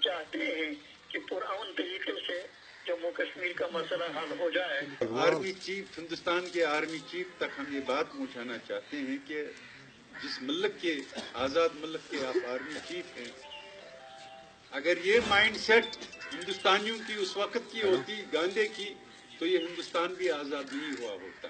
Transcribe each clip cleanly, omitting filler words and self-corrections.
चाहते हैं कि पुरअमन तरीके से जम्मू कश्मीर का मसला हल हो जाए। आर्मी चीफ, हिंदुस्तान के आर्मी चीफ तक हम ये बात पहुंचाना चाहते हैं कि जिस मुल्क के, आजाद मुल्क के आप आर्मी चीफ हैं, अगर ये माइंडसेट हिंदुस्तानियों की उस वक्त की होती, गांधी की, तो ये हिंदुस्तान भी आजाद नहीं हुआ होता।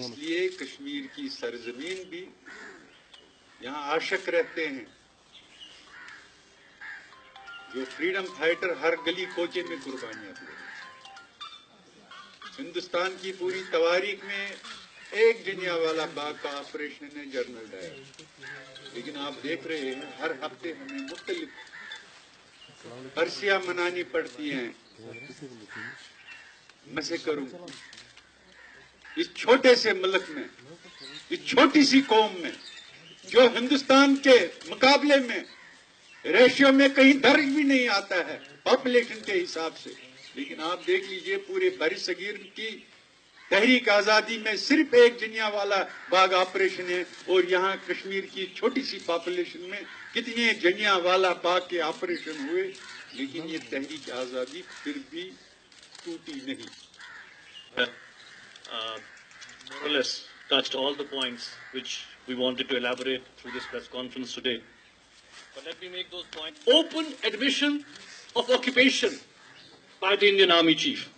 इसलिए कश्मीर की सरजमीन भी, यहाँ आशिक रहते हैं, जो फ्रीडम फाइटर हर गली कोचे में कुर्बानियां दी। हिंदुस्तान की पूरी तवारीख में एक जलियांवाला बाग का ऑपरेशन है जनरल डायर, लेकिन आप देख रहे हैं हर हफ्ते हमें मुख्तलिफ बरसियां मनानी पड़ती हैं। मैं से करूं, इस छोटे से मुल्क में, इस छोटी सी कौम में, जो हिंदुस्तान के मुकाबले में रेशियो में कहीं दर्ज भी नहीं आता है पॉपुलेशन के हिसाब से, लेकिन आप देख लीजिए पूरे बरसगीर की तहरीक आजादी में सिर्फ एक जलियांवाला बाग ऑपरेशन है, और यहाँ कश्मीर की छोटी सी पॉपुलेशन में कितने जलियांवाला बाग के ऑपरेशन हुए, लेकिन ये तहरीक आजादी फिर भी टूटी नहीं। More or less touched all the points which we wanted to elaborate through this press conference today. But let me make those points. Open admission of occupation by the Indian Army Chief.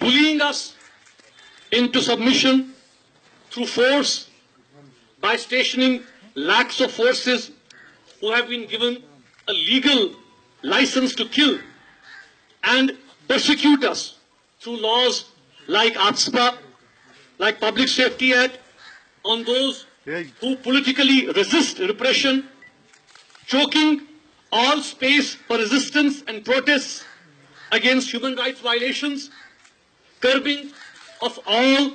Bullying us into submission through force by stationing lakhs of forces who have been given a legal license to kill and persecute us through laws like ATSPA, like Public Safety Act, on those who politically resist repression, choking all space for resistance and protests against human rights violations, curbing of all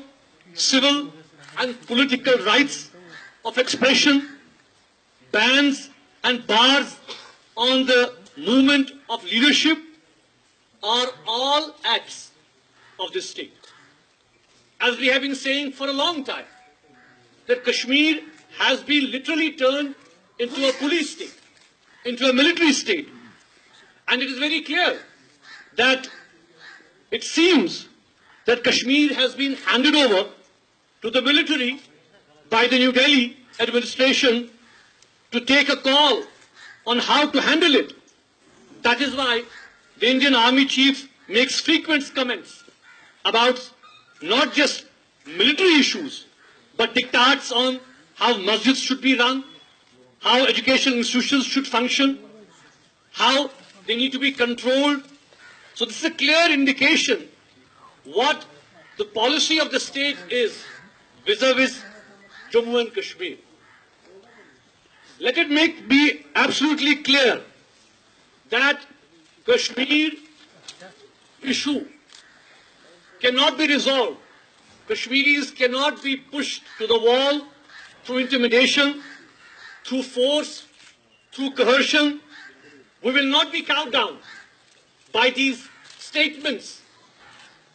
civil and political rights of expression, bans and bars on the movement of leadership are all acts of this state. As we have been saying for a long time, that Kashmir has been literally turned into a police state, into a military state. And it is very clear that it seems that Kashmir has been handed over to the military by the New Delhi administration to take a call on how to handle it. That is why the Indian Army Chief makes frequent comments about not just military issues, but dictats on how masjids should be run, how educational institutions should function, how they need to be controlled. So this is a clear indication what the policy of the state is vis-a-vis Jammu and Kashmir. Let it be absolutely clear that Kashmir issue cannot be resolved. Kashmiris cannot be pushed to the wall through intimidation, through force, through coercion. We will not be cowed down by these statements.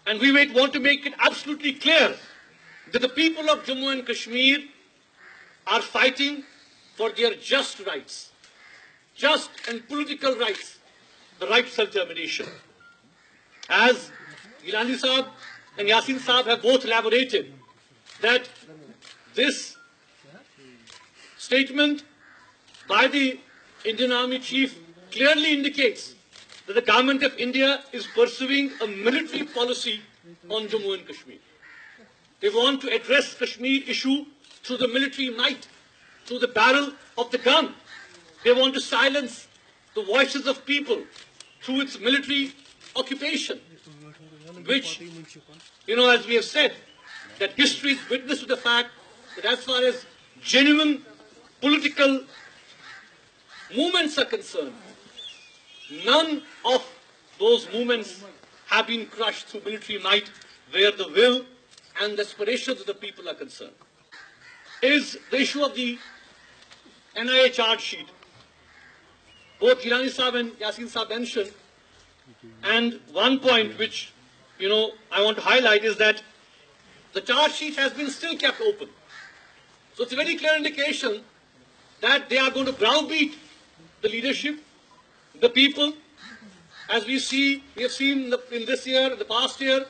And we want to make it absolutely clear that the people of Jammu and Kashmir are fighting for their just rights, just and political rights, the right to self-determination. As Gilani Saab and Yasin Saab have both elaborated, that this statement by the Indian Army Chief clearly indicates that the government of India is pursuing a military policy on Jammu and Kashmir. They want to address Kashmir issue through the military might, through the barrel of the gun. They want to silence the voices of people through its military occupation, which, as we have said, that history is witness to the fact that as far as genuine political movements are concerned, none of those movements have been crushed through military might, where the will and the aspirations of the people are concerned. Is the issue of the NIA charge sheet. Both Gilani Saab and Yasin Saab mentioned, and one point which I want to highlight is that the charge sheet has been still kept open. So it's a very clear indication that they are going to browbeat the leadership, the people. As we have seen in this year, the past year,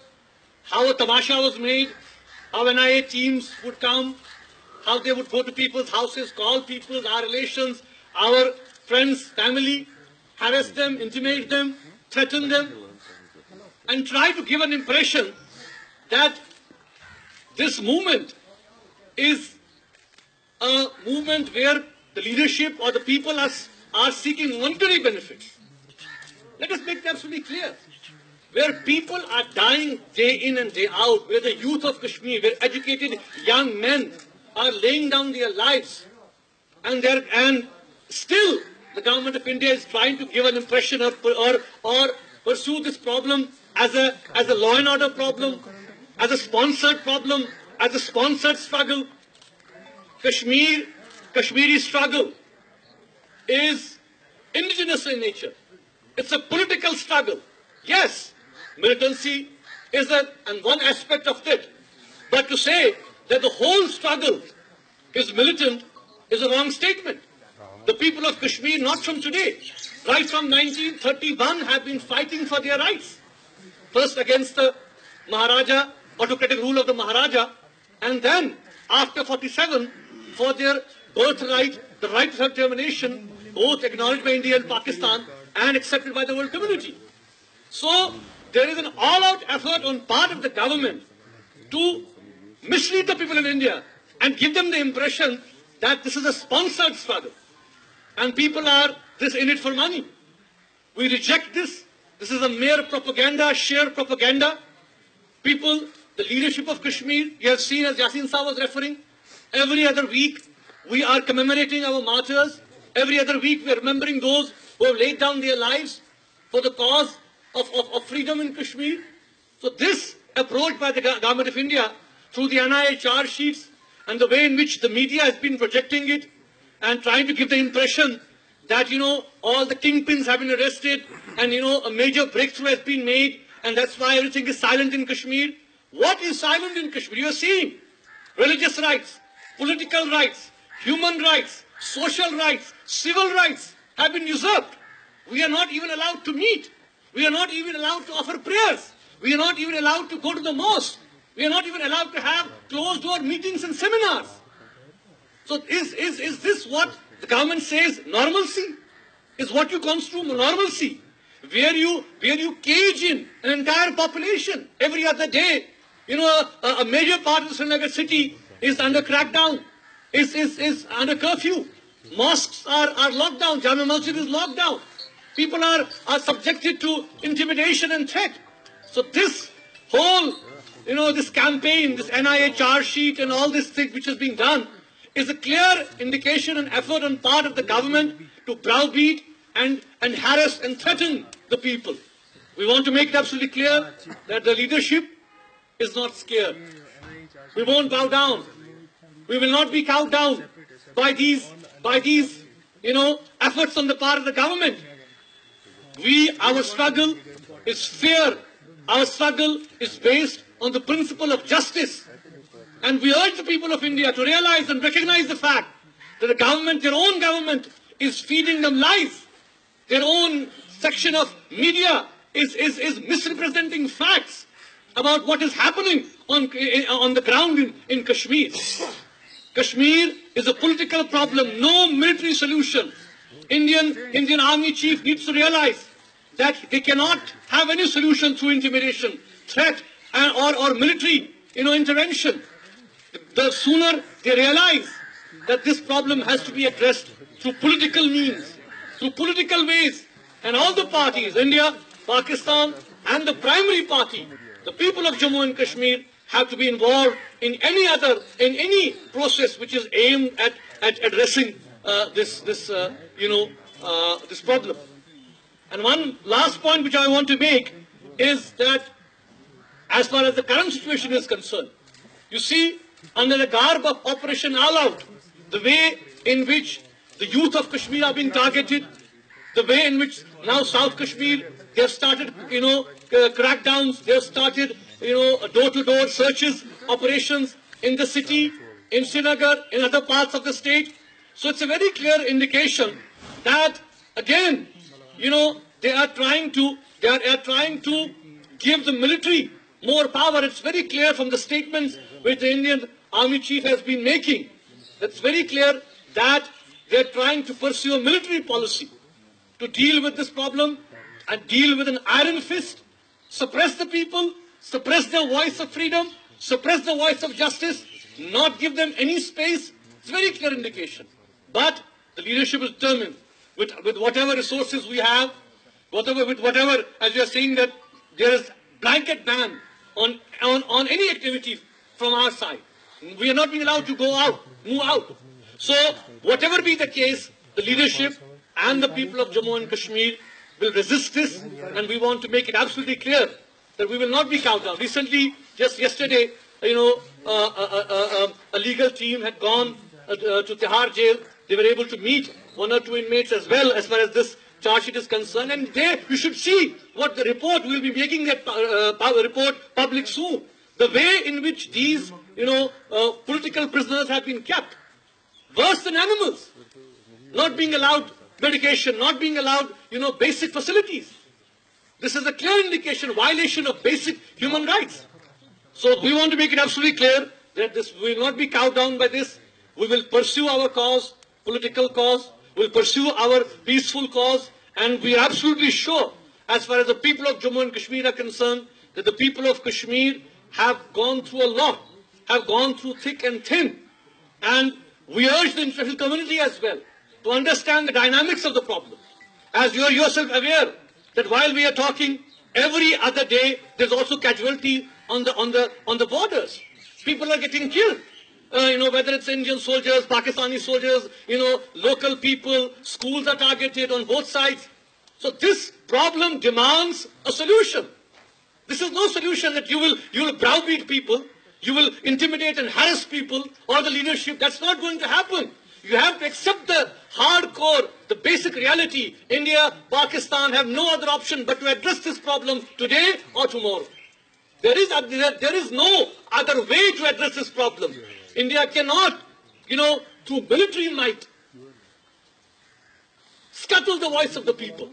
how a tamasha was made, how NIA teams would come, how they would go to people's houses, call people, our relations, our friends, family, harass them, intimidate them, threaten them, and try to give an impression that this movement is a movement where the leadership or the people are seeking monetary benefits. Let us make that absolutely clear. Where people are dying day in and day out, where the youth of Kashmir, where educated young men are laying down their lives, and still the government of India is trying to give an impression of, or pursue this problem as a law and order problem, as a sponsored problem, as a sponsored struggle. Kashmiri struggle is indigenous in nature. It's a political struggle. Yes, militancy is one aspect of it. But to say that the whole struggle is militant is a wrong statement. The people of Kashmir, not from today, right from 1931, have been fighting for their rights. First against the Maharaja, autocratic rule of the Maharaja, and then after 47 for their birthright, the right to self-determination, both acknowledged by India and Pakistan and accepted by the world community. So there is an all-out effort on part of the government to mislead the people in India and give them the impression that this is a sponsored struggle and people are this in it for money. We reject this. This is a mere propaganda, sheer propaganda. People, the leadership of Kashmir, you have seen, as Yasin Saab was referring, every other week we are commemorating our martyrs. Every other week we are remembering those who have laid down their lives for the cause of freedom in Kashmir. So this approach by the government of India through the NIA charge sheets and the way in which the media has been projecting it and trying to give the impression that, all the kingpins have been arrested and, a major breakthrough has been made and that's why everything is silent in Kashmir. What is silent in Kashmir? You are seeing religious rights, political rights, human rights, social rights, civil rights have been usurped. We are not even allowed to meet. We are not even allowed to offer prayers. We are not even allowed to go to the mosque. We are not even allowed to have closed-door meetings and seminars. So is this what the government says normalcy? Is what you constitute normalcy? Where you cage in an entire population every other day. A major part of the Srinagar city is under crackdown, is under curfew. Mosques are locked down. Jama Masjid is locked down. People are subjected to intimidation and threat. So this whole, this campaign, this NIA charge sheet and all this thing which is being done is a clear indication and effort on part of the government to browbeat and harass and threaten the people. We want to make it absolutely clear that the leadership is not scared. We won't bow down. We will not be cowed down by these efforts on the part of the government. Our struggle is fair. Our struggle is based on the principle of justice. And we urge the people of India to realize and recognize the fact that the government, their own government, is feeding them lies. Their own section of media is misrepresenting facts about what is happening on the ground in Kashmir. Kashmir is a political problem, no military solution. Indian Army chief needs to realize that they cannot have any solution through intimidation, threat, or military intervention. The sooner they realize that this problem has to be addressed through political means, through political ways, and all the parties, India, Pakistan, and the primary party, the people of Jammu and Kashmir, have to be involved in any process which is aimed at addressing this problem. And one last point which I want to make is that as far as the current situation is concerned, you see, under the garb of Operation All Out, the way in which the youth of Kashmir are being targeted, the way in which now South Kashmir, they have started, crackdowns, they have started, door-to-door searches, operations in the city. in Srinagar, in other parts of the state. So it's a very clear indication that, again, they are trying to give the military more power. It's very clear from the statements which the Indian Army Chief has been making. It's very clear that they're trying to pursue a military policy to deal with this problem and deal with an iron fist, suppress the people, suppress their voice of freedom, suppress the voice of justice, not give them any space. It's a very clear indication. But the leadership is determined with whatever resources we have, whatever, as we are saying that there is blanket ban on any activity from our side. We are not being allowed to go out, move out. So whatever be the case, the leadership and the people of Jammu and Kashmir will resist this, and we want to make it absolutely clear that we will not be cowed down. Recently, just yesterday, a legal team had gone to Tihar jail. They were able to meet one or two inmates as well, as far as this charge sheet is concerned. And there you should see what the report will be making that report public soon. The way in which these, political prisoners have been kept, worse than animals, not being allowed medication, not being allowed, basic facilities. This is a clear indication, violation of basic human rights. So we want to make it absolutely clear that this will not be cowed down by this. We will pursue our cause, political cause, we'll pursue our peaceful cause, and we are absolutely sure, as far as the people of Jammu and Kashmir are concerned, that the people of Kashmir have gone through a lot, have gone through thick and thin. And we urge the international community as well to understand the dynamics of the problem. As you are yourself aware that while we are talking, every other day there's also casualty on the borders. People are getting killed. Whether it's Indian soldiers, Pakistani soldiers, local people, schools are targeted on both sides. So this problem demands a solution. This is no solution that you will browbeat people, you will intimidate and harass people or the leadership. That's not going to happen. You have to accept the hardcore, the basic reality. India, Pakistan have no other option but to address this problem today or tomorrow. There is no other way to address this problem. India cannot, through military might, scuttle the voice of the people.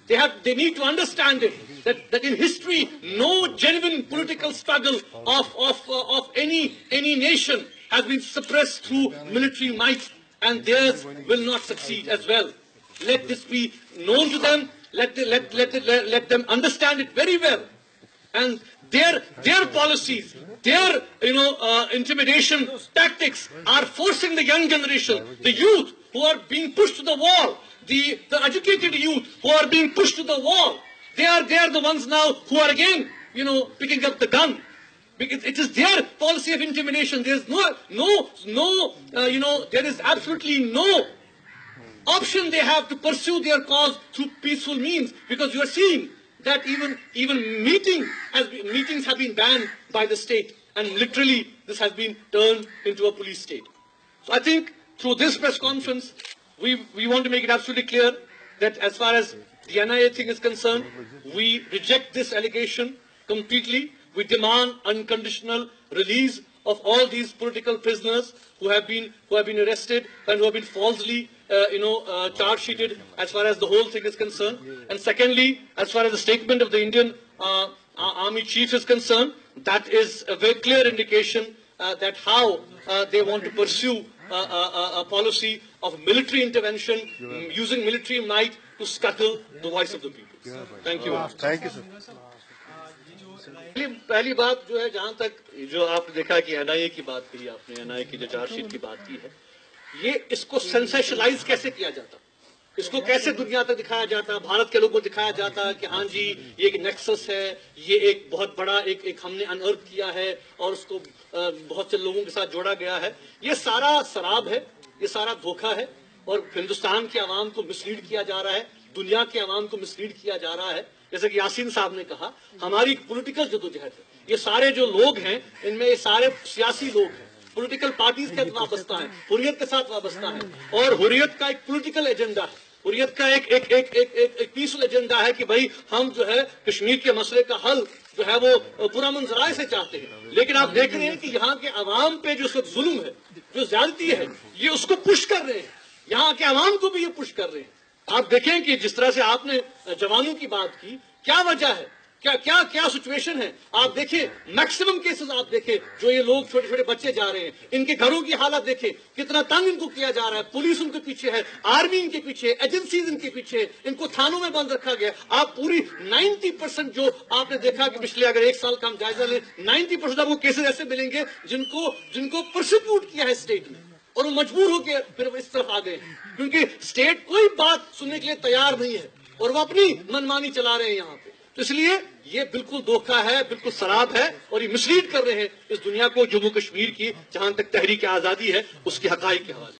They need to understand it, that in history, no genuine political struggle of any nation has been suppressed through military might, and theirs will not succeed as well. Let this be known to them. Let them understand it very well. And their policies, their intimidation tactics are forcing the young generation, the youth who are being pushed to the wall, the educated youth who are being pushed to the wall. They are the ones now who are again, picking up the gun. It is their policy of intimidation. There is there is absolutely no option they have to pursue their cause through peaceful means, because you are seeing that even meetings have been banned by the state, and literally this has been turned into a police state. So I think through this press conference, we want to make it absolutely clear that as far as the NIA thing is concerned, we reject this allegation completely. We demand unconditional release of all these political prisoners who have been arrested and who have been falsely charge sheeted as far as the whole thing is concerned. And secondly, as far as the statement of the Indian Army Chief is concerned, that is a very clear indication that how they want to pursue a policy of military intervention, using military might to scuttle the voice of the people. Thank you. Thank you, sir. पहली बात जो है, जहां तक जो आपने देखा कि एनआईए की बात कही आपने, एनआईए की जो चार्जशीट की बात की है, ये इसको सेंसेशनलाइज कैसे किया जाता, इसको कैसे दुनिया तक दिखाया जाता, भारत के लोगों को दिखाया जाता कि हाँ जी ये एक नेक्सस है, ये एक बहुत बड़ा एक हमने अनअर्थ किया है और उसको बहुत से लोगों के साथ जोड़ा गया है. ये सारा शराब है, ये सारा धोखा है, और हिंदुस्तान के अवाम को मिसलीड किया जा रहा है, दुनिया के अवाम को मिसलीड किया जा रहा है. जैसे कि यासीन साहब ने कहा, हमारी पॉलिटिकल जदोजहद है, ये सारे जो लोग हैं इनमें ये सारे सियासी लोग हैं, पॉलिटिकल पार्टीज के साथ वाबस्ता है, हुर्रियत के साथ वाबस्ता है, और हुर्रियत का एक पॉलिटिकल एजेंडा है, हुर्रियत का एक पीसफुल एजेंडा है कि भाई हम जो है कश्मीर के मसले का हल जो है वो पुरअमन ज़राए से चाहते हैं. लेकिन आप देख रहे हैं कि यहाँ के अवाम पे जो जुल्म है, جو زیادتی ہے یہ اس کو پش کر رہے ہیں, یہاں کے عوام کو بھی یہ پش کر رہے ہیں. آپ دیکھیں کہ جس طرح سے آپ نے جوانوں کی بات کی, کیا وجہ ہے, کیا سچویشن ہے. آپ دیکھیں میکسیمم کیسز آپ دیکھیں جو یہ لوگ چھوٹے چھوٹے بچے جا رہے ہیں, ان کے گھروں کی حالت دیکھیں, کتنا تنگ ان کو کیا جا رہا ہے, پولیس ان کے پیچھے ہے, آرمی ان کے پیچھے, ایجنسیز ان کے پیچھے, ان کو تھانوں میں بند رکھا گیا. آپ پوری 90% جو آپ نے دیکھا کہ پچھلے اگر 1 سال کا ہم جائزہ لیں, 90% آپ کو کیسز ایسے ملیں گے جن کو پرسیکیوٹ کیا ہے اسٹیٹ نے, اور وہ مجبور ہو کے پھر اس طرف آ گئے, کیونکہ اسٹیٹ کوئی بات سننے کے لیے تیار نہیں ہے اور وہ اپنی منمانی چلا رہے ہیں یہاں پہ. تو اس لیے یہ بالکل دھوکہ ہے, بالکل سراب ہے, اور یہ مسلیڈ کر رہے ہیں اس دنیا کو جموں کشمیر کی, جہاں تک تحریک آزادی ہے اس کے حقائق کے حوالے.